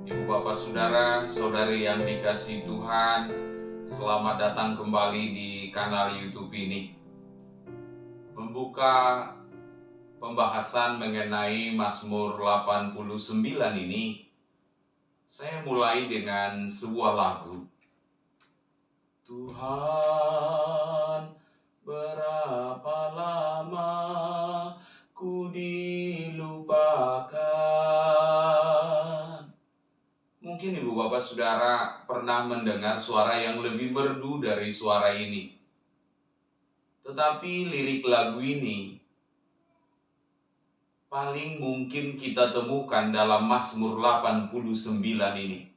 Ibu bapak saudara, saudari yang dikasihi Tuhan, selamat datang kembali di kanal YouTube ini. Membuka pembahasan mengenai Mazmur 89 ini, saya mulai dengan sebuah lagu. Tuhan, berapa lama ku dilupakan. Mungkin ibu bapak saudara pernah mendengar suara yang lebih merdu dari suara ini. Tetapi lirik lagu ini paling mungkin kita temukan dalam Mazmur 89 ini.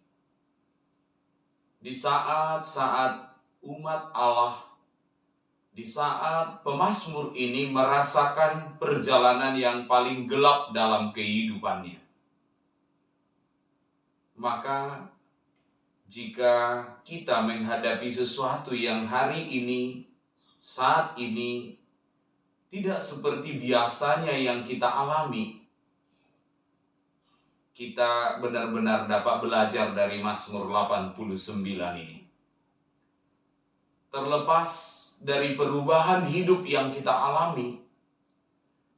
Di saat-saat umat Allah, di saat pemazmur ini merasakan perjalanan yang paling gelap dalam kehidupannya. Maka jika kita menghadapi sesuatu yang hari ini, saat ini, tidak seperti biasanya yang kita alami, kita benar-benar dapat belajar dari Mazmur 89 ini. Terlepas dari perubahan hidup yang kita alami,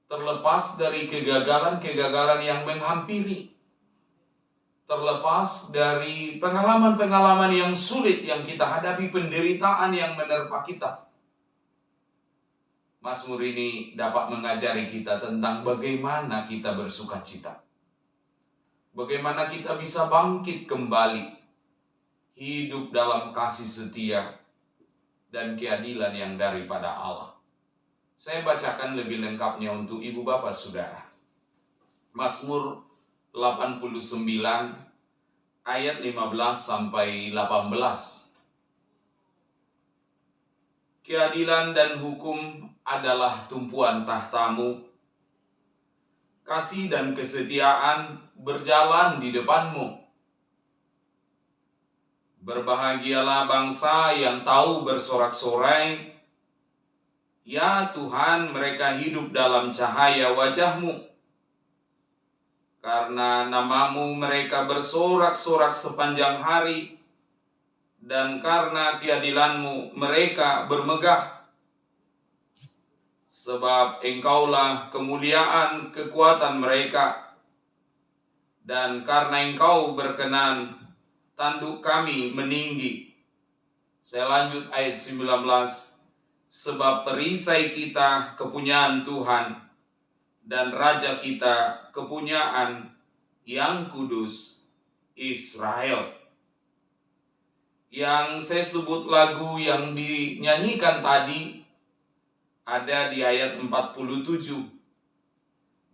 terlepas dari kegagalan-kegagalan yang menghampiri, terlepas dari pengalaman-pengalaman yang sulit yang kita hadapi, penderitaan yang menerpa kita, Mazmur ini dapat mengajari kita tentang bagaimana kita bersukacita. Bagaimana kita bisa bangkit kembali, hidup dalam kasih setia dan keadilan yang daripada Allah. Saya bacakan lebih lengkapnya untuk ibu bapak saudara. Mazmur 89 ayat 15 sampai 18. Keadilan dan hukum adalah tumpuan tahtamu. Kasih dan kesetiaan berjalan di depanmu. Berbahagialah bangsa yang tahu bersorak-sorai. Ya Tuhan, mereka hidup dalam cahaya wajah-Mu. Karena namamu mereka bersorak-sorak sepanjang hari, dan karena keadilan-Mu mereka bermegah. Sebab Engkaulah kemuliaan kekuatan mereka, dan karena Engkau berkenan, tanduk kami meninggi. Saya lanjut ayat 19. Sebab perisai kita kepunyaan Tuhan, dan Raja kita kepunyaan yang kudus Israel. Yang saya sebut lagu yang dinyanyikan tadi ada di ayat 47.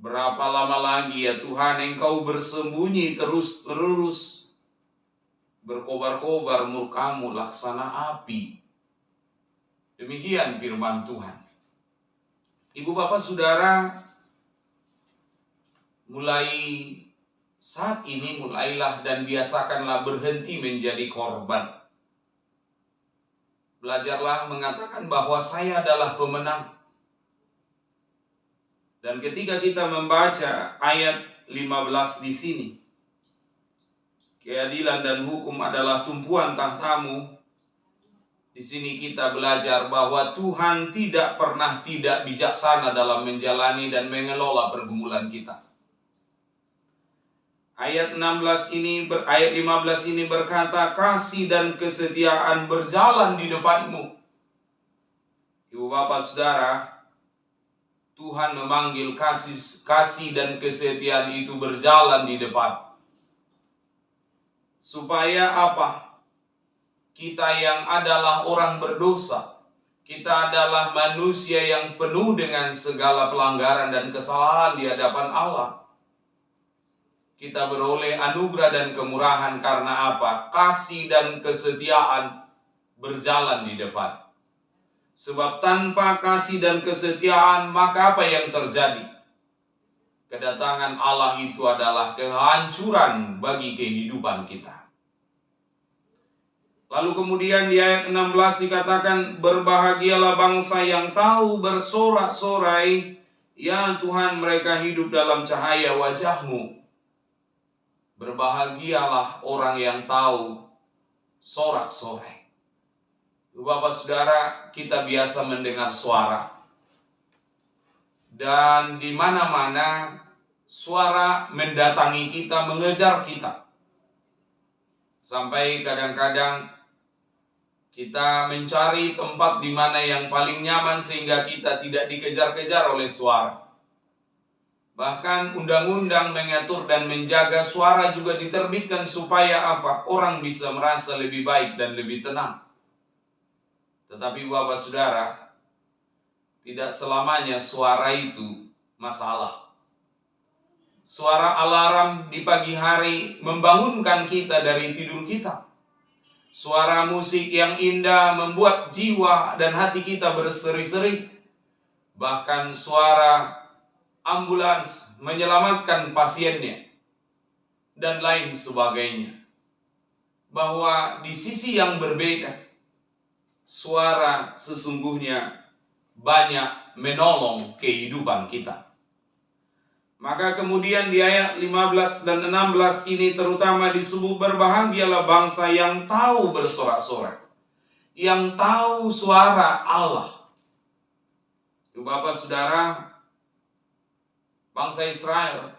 Berapa lama lagi ya Tuhan Engkau bersembunyi terus-terus, berkobar-kobar murka-Mu laksana api. Demikian firman Tuhan. Ibu bapak saudara, mulai saat ini mulailah dan biasakanlah berhenti menjadi korban. Belajarlah mengatakan bahwa saya adalah pemenang. Dan ketika kita membaca ayat 15 di sini, keadilan dan hukum adalah tumpuan tahtamu. Di sini kita belajar bahwa Tuhan tidak pernah tidak bijaksana dalam menjalani dan mengelola pergumulan kita. Ayat 15 ini berkata, kasih dan kesetiaan berjalan di depanmu. Ibu bapak saudara, Tuhan memanggil kasih dan kesetiaan itu berjalan di depan. Supaya apa? Kita yang adalah orang berdosa, kita adalah manusia yang penuh dengan segala pelanggaran dan kesalahan di hadapan Allah. Kita beroleh anugerah dan kemurahan karena apa? Kasih dan kesetiaan berjalan di depan. Sebab tanpa kasih dan kesetiaan, maka apa yang terjadi? Kedatangan Allah itu adalah kehancuran bagi kehidupan kita. Lalu kemudian di ayat 16 dikatakan, berbahagialah bangsa yang tahu bersorak-sorai, ya Tuhan mereka hidup dalam cahaya wajah-Mu. Berbahagialah orang yang tahu sorak-sorai. Bapak Saudara, kita biasa mendengar suara. Dan di mana-mana suara mendatangi kita, mengejar kita. Sampai kadang-kadang kita mencari tempat di mana yang paling nyaman sehingga kita tidak dikejar-kejar oleh suara. Bahkan undang-undang mengatur dan menjaga suara juga diterbitkan supaya apa? Orang bisa merasa lebih baik dan lebih tenang. Tetapi Bapak Saudara, tidak selamanya suara itu masalah. Suara alarm di pagi hari membangunkan kita dari tidur kita. Suara musik yang indah membuat jiwa dan hati kita berseri-seri. Bahkan suara ambulans menyelamatkan pasiennya. Dan lain sebagainya. Bahwa di sisi yang berbeda, suara sesungguhnya banyak menolong kehidupan kita. Maka kemudian di ayat 15 dan 16 ini terutama disebut berbahagialah bangsa yang tahu bersorak-sorai, yang tahu suara Allah. Bapak Saudara, bangsa Israel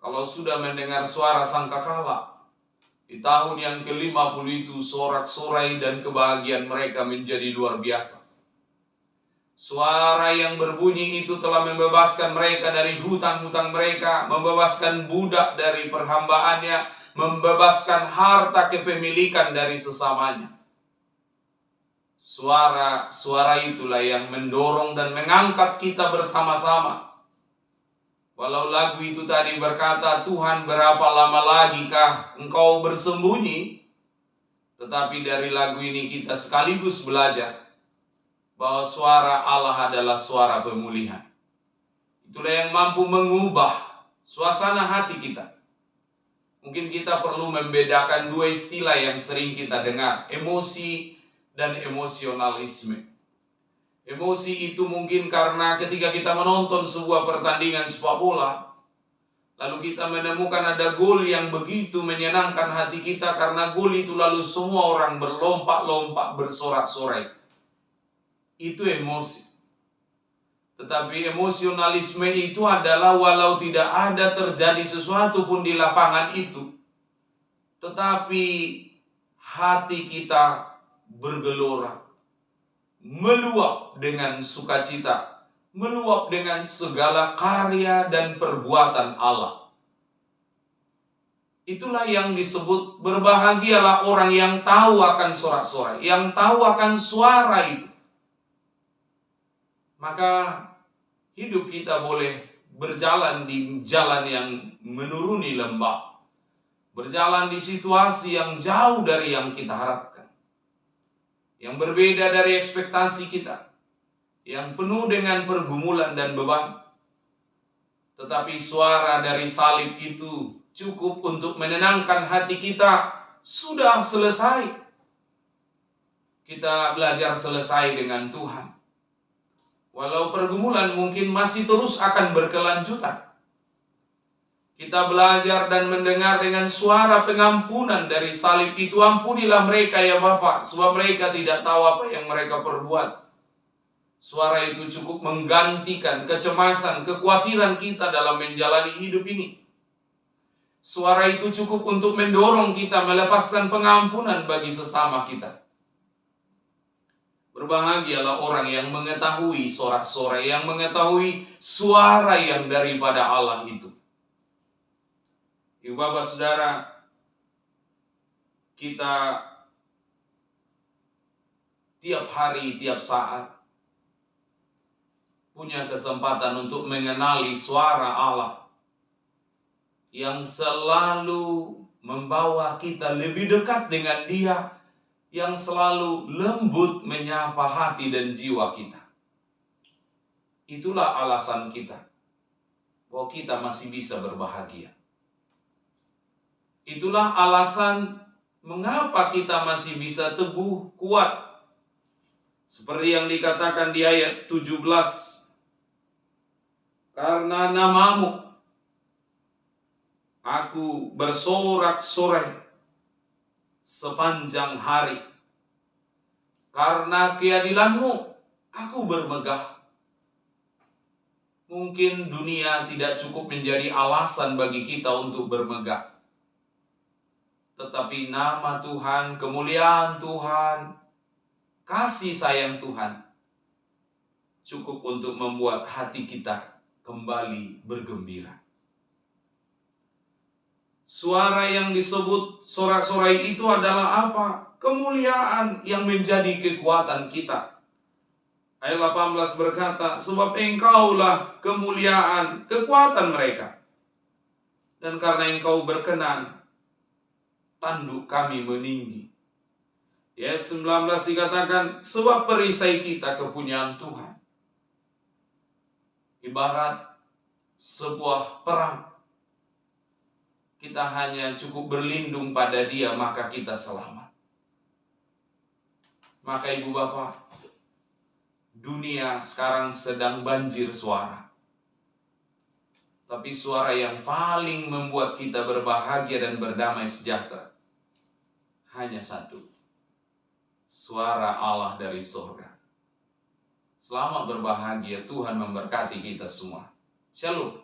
kalau sudah mendengar suara sangkakala di tahun yang ke-50 itu, sorak-sorai dan kebahagiaan mereka menjadi luar biasa. Suara yang berbunyi itu telah membebaskan mereka dari hutang-hutang mereka, membebaskan budak dari perhambaannya, membebaskan harta kepemilikan dari sesamanya. Suara itulah yang mendorong dan mengangkat kita bersama-sama. Walau lagu itu tadi berkata, Tuhan berapa lama lagi kah engkau bersembunyi? Tetapi dari lagu ini kita sekaligus belajar bahwa suara Allah adalah suara pemulihan. Itulah yang mampu mengubah suasana hati kita. Mungkin kita perlu membedakan dua istilah yang sering kita dengar, emosi dan emosionalisme. Emosi itu mungkin karena ketika kita menonton sebuah pertandingan sepak bola, lalu kita menemukan ada gol yang begitu menyenangkan hati kita, karena gol itu lalu semua orang berlompat-lompat, bersorak-sorai. Itu emosi. Tetapi emosionalisme itu adalah walau tidak ada terjadi sesuatu pun di lapangan itu, tetapi hati kita bergelora, meluap dengan sukacita, meluap dengan segala karya dan perbuatan Allah. Itulah yang disebut berbahagialah orang yang tahu akan sorak-sorai, yang tahu akan suara itu. Maka hidup kita boleh berjalan di jalan yang menuruni lembah, berjalan di situasi yang jauh dari yang kita harapkan, yang berbeda dari ekspektasi kita, yang penuh dengan pergumulan dan beban. Tetapi suara dari salib itu cukup untuk menenangkan hati kita. Sudah selesai. Kita belajar selesai dengan Tuhan. Walau pergumulan mungkin masih terus akan berkelanjutan, kita belajar dan mendengar dengan suara pengampunan dari salib itu. Ampunilah mereka ya Bapa, sebab mereka tidak tahu apa yang mereka perbuat. Suara itu cukup menggantikan kecemasan, kekhawatiran kita dalam menjalani hidup ini. Suara itu cukup untuk mendorong kita melepaskan pengampunan bagi sesama kita. Berbahagialah orang yang mengetahui sorak-sorai, yang mengetahui suara yang daripada Allah itu. Ibu Bapak Saudara, kita tiap hari, tiap saat punya kesempatan untuk mengenali suara Allah yang selalu membawa kita lebih dekat dengan Dia, yang selalu lembut menyapa hati dan jiwa kita. Itulah alasan kita bahwa kita masih bisa berbahagia. Itulah alasan mengapa kita masih bisa teguh, kuat. Seperti yang dikatakan di ayat 17. Karena namamu, Aku bersorak-sorai sepanjang hari. Karena keadilan-Mu, aku bermegah. Mungkin dunia tidak cukup menjadi alasan bagi kita untuk bermegah. Tetapi nama Tuhan, kemuliaan Tuhan, kasih sayang Tuhan cukup untuk membuat hati kita kembali bergembira. Suara yang disebut sorak-sorai itu adalah apa? Kemuliaan yang menjadi kekuatan kita. Ayat 18 berkata, sebab Engkaulah kemuliaan, kekuatan mereka. Dan karena Engkau berkenan, tanduk kami meninggi. Di ayat 19 dikatakan, sebab perisai kita kepunyaan Tuhan. Ibarat sebuah perang. Kita hanya cukup berlindung pada Dia, maka kita selamat. Maka ibu bapak, dunia sekarang sedang banjir suara. Tapi suara yang paling membuat kita berbahagia dan berdamai sejahtera hanya satu. Suara Allah dari surga. Selamat berbahagia, Tuhan memberkati kita semua. Shalom.